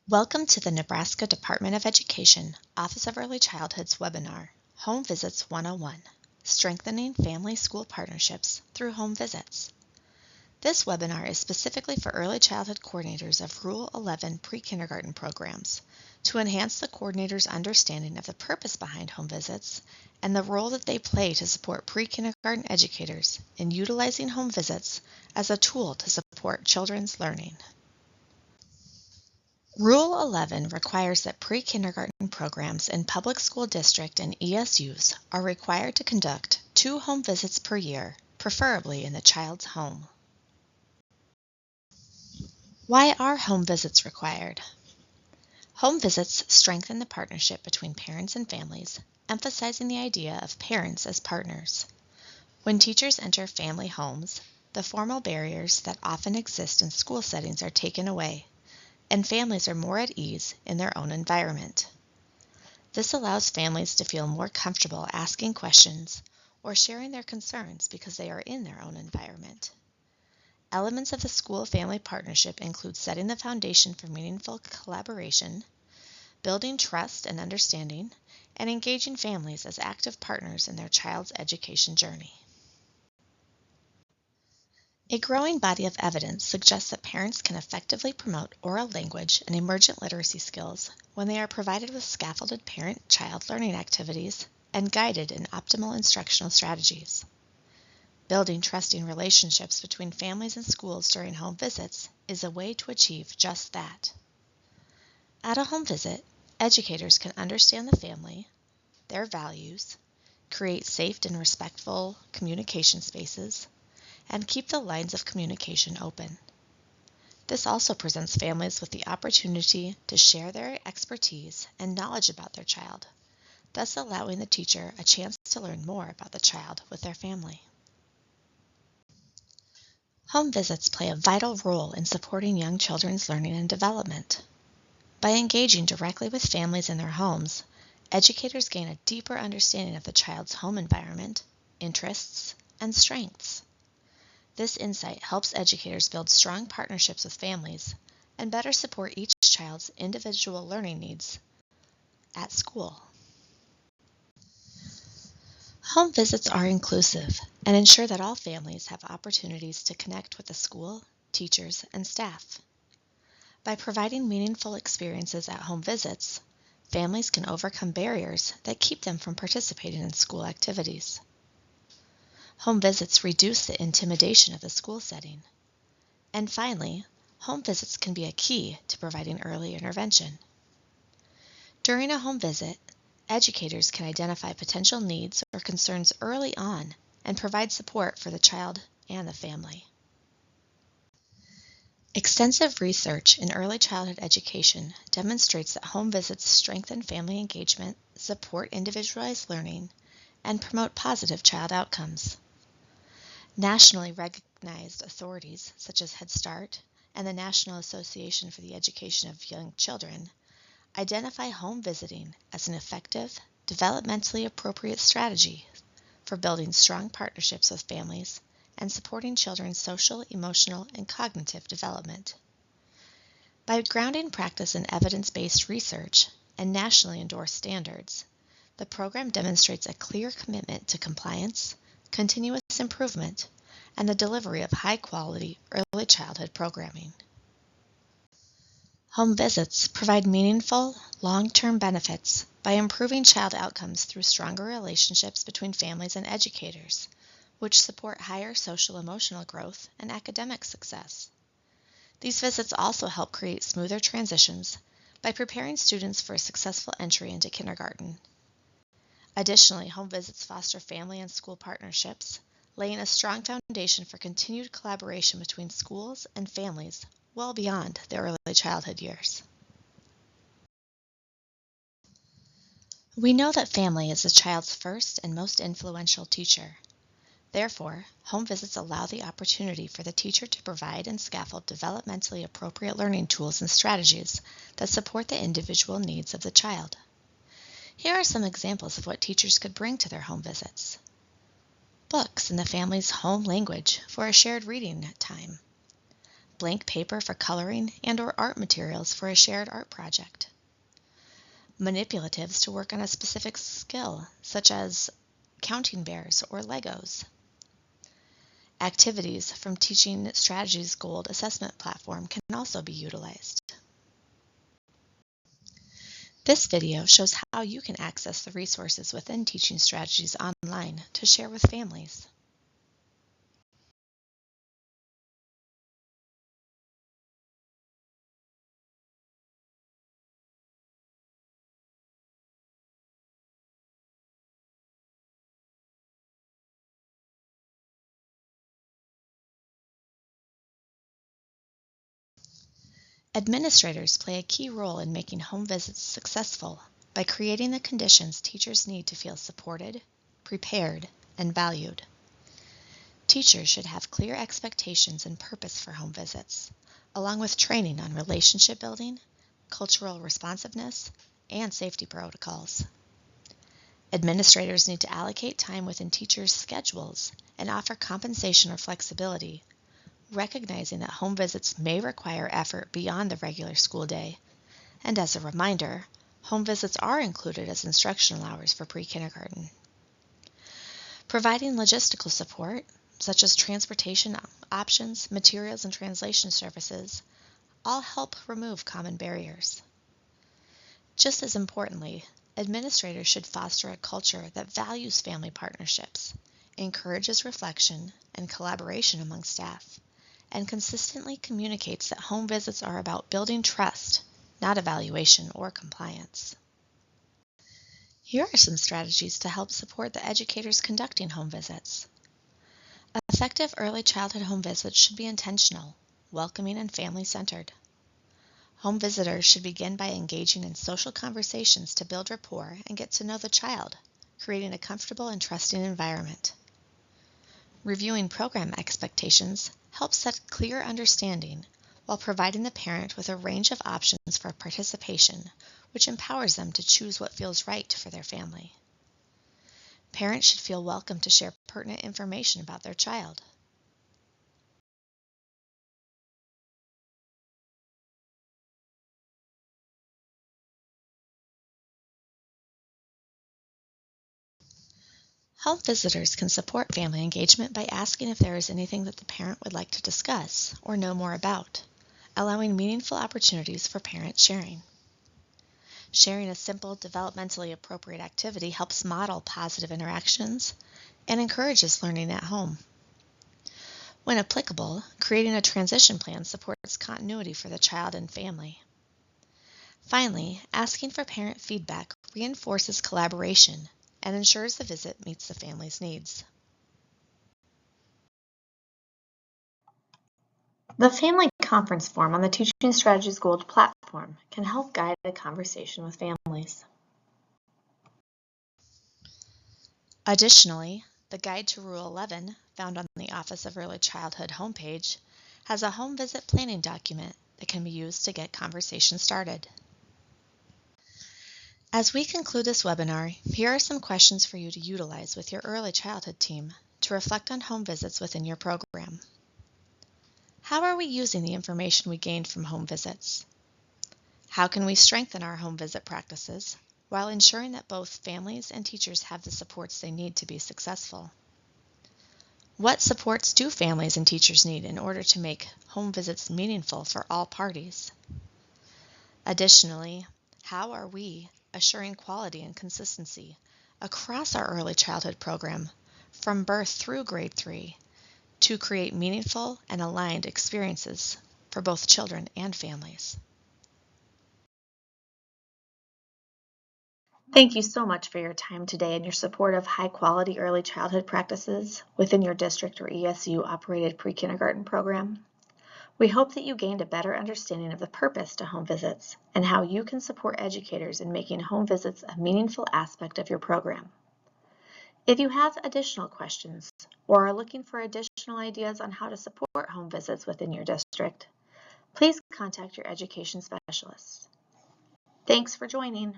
Welcome to the Nebraska Department of Education, Office of Early Childhood's webinar, Home Visits 101, Strengthening Family-School Partnerships Through Home Visits. This webinar is specifically for early childhood coordinators of Rule 11 pre-kindergarten programs to enhance the coordinator's understanding of the purpose behind home visits and the role that they play to support pre-kindergarten educators in utilizing home visits as a tool to support children's learning. Rule 11 requires that pre-kindergarten programs in public school district and ESUs are required to conduct 2 home visits per year, preferably in the child's home. Why are home visits required? Home visits strengthen the partnership between parents and families, emphasizing the idea of parents as partners. When teachers enter family homes, the formal barriers that often exist in school settings are taken away, and families are more at ease in their own environment. This allows families to feel more comfortable asking questions or sharing their concerns because they are in their own environment. Elements of the school-family partnership include setting the foundation for meaningful collaboration, building trust and understanding, and engaging families as active partners in their child's education journey. A growing body of evidence suggests that parents can effectively promote oral language and emergent literacy skills when they are provided with scaffolded parent-child learning activities and guided in optimal instructional strategies. Building trusting relationships between families and schools during home visits is a way to achieve just that. At a home visit, educators can understand the family, their values, create safe and respectful communication spaces, and keep the lines of communication open. This also presents families with the opportunity to share their expertise and knowledge about their child, thus allowing the teacher a chance to learn more about the child with their family. Home visits play a vital role in supporting young children's learning and development. By engaging directly with families in their homes, educators gain a deeper understanding of the child's home environment, interests, and strengths. This insight helps educators build strong partnerships with families and better support each child's individual learning needs at school. Home visits are inclusive and ensure that all families have opportunities to connect with the school, teachers, and staff. By providing meaningful experiences at home visits, families can overcome barriers that keep them from participating in school activities. Home visits reduce the intimidation of the school setting. And finally, home visits can be a key to providing early intervention. During a home visit, educators can identify potential needs or concerns early on and provide support for the child and the family. Extensive research in early childhood education demonstrates that home visits strengthen family engagement, support individualized learning, and promote positive child outcomes. Nationally recognized authorities such as Head Start and the National Association for the Education of Young Children identify home visiting as an effective, developmentally appropriate strategy for building strong partnerships with families and supporting children's social, emotional, and cognitive development. By grounding practice in evidence-based research and nationally endorsed standards, the program demonstrates a clear commitment to compliance, continuous improvement, and the delivery of high-quality early childhood programming. Home visits provide meaningful, long-term benefits by improving child outcomes through stronger relationships between families and educators, which support higher social-emotional growth and academic success. These visits also help create smoother transitions by preparing students for a successful entry into kindergarten. Additionally, home visits foster family and school partnerships, laying a strong foundation for continued collaboration between schools and families well beyond the early childhood years. We know that family is a child's first and most influential teacher. Therefore, home visits allow the opportunity for the teacher to provide and scaffold developmentally appropriate learning tools and strategies that support the individual needs of the child. Here are some examples of what teachers could bring to their home visits. Books in the family's home language for a shared reading time. blank paper for coloring and/or art materials for a shared art project. Manipulatives to work on a specific skill, such as counting bears or Legos. Activities from Teaching Strategies Gold assessment platform can also be utilized. This video shows how you can access the resources within Teaching Strategies online to share with families. Administrators play a key role in making home visits successful by creating the conditions teachers need to feel supported, prepared, and valued. Teachers should have clear expectations and purpose for home visits, along with training on relationship building, cultural responsiveness, and safety protocols. Administrators need to allocate time within teachers' schedules and offer compensation or flexibility, recognizing that home visits may require effort beyond the regular school day. And as a reminder, home visits are included as instructional hours for pre-kindergarten. Providing logistical support, such as transportation options, materials, and translation services, all help remove common barriers. Just as importantly, administrators should foster a culture that values family partnerships, encourages reflection and collaboration among staff, and consistently communicates that home visits are about building trust, not evaluation or compliance. Here are some strategies to help support the educators conducting home visits. Effective early childhood home visits should be intentional, welcoming, and family-centered. Home visitors should begin by engaging in social conversations to build rapport and get to know the child, creating a comfortable and trusting environment. Reviewing program expectations helps set clear understanding while providing the parent with a range of options for participation, which empowers them to choose what feels right for their family. Parents should feel welcome to share pertinent information about their child. Home visitors can support family engagement by asking if there is anything that the parent would like to discuss or know more about, allowing meaningful opportunities for parent sharing. Sharing a simple, developmentally appropriate activity helps model positive interactions and encourages learning at home. When applicable, creating a transition plan supports continuity for the child and family. Finally, asking for parent feedback reinforces collaboration and ensures the visit meets the family's needs. The Family Conference Form on the Teaching Strategies Gold platform can help guide a conversation with families. Additionally, the Guide to Rule 11, found on the Office of Early Childhood homepage, has a home visit planning document that can be used to get conversations started. As we conclude this webinar, here are some questions for you to utilize with your early childhood team to reflect on home visits within your program. How are we using the information we gained from home visits? How can we strengthen our home visit practices while ensuring that both families and teachers have the supports they need to be successful? What supports do families and teachers need in order to make home visits meaningful for all parties? Additionally, how are we assuring quality and consistency across our early childhood program from birth through grade 3 to create meaningful and aligned experiences for both children and families? Thank you so much for your time today and your support of high-quality early childhood practices within your district or ESU-operated pre-kindergarten program. We hope that you gained a better understanding of the purpose to home visits and how you can support educators in making home visits a meaningful aspect of your program. If you have additional questions or are looking for additional ideas on how to support home visits within your district, please contact your education specialists. Thanks for joining.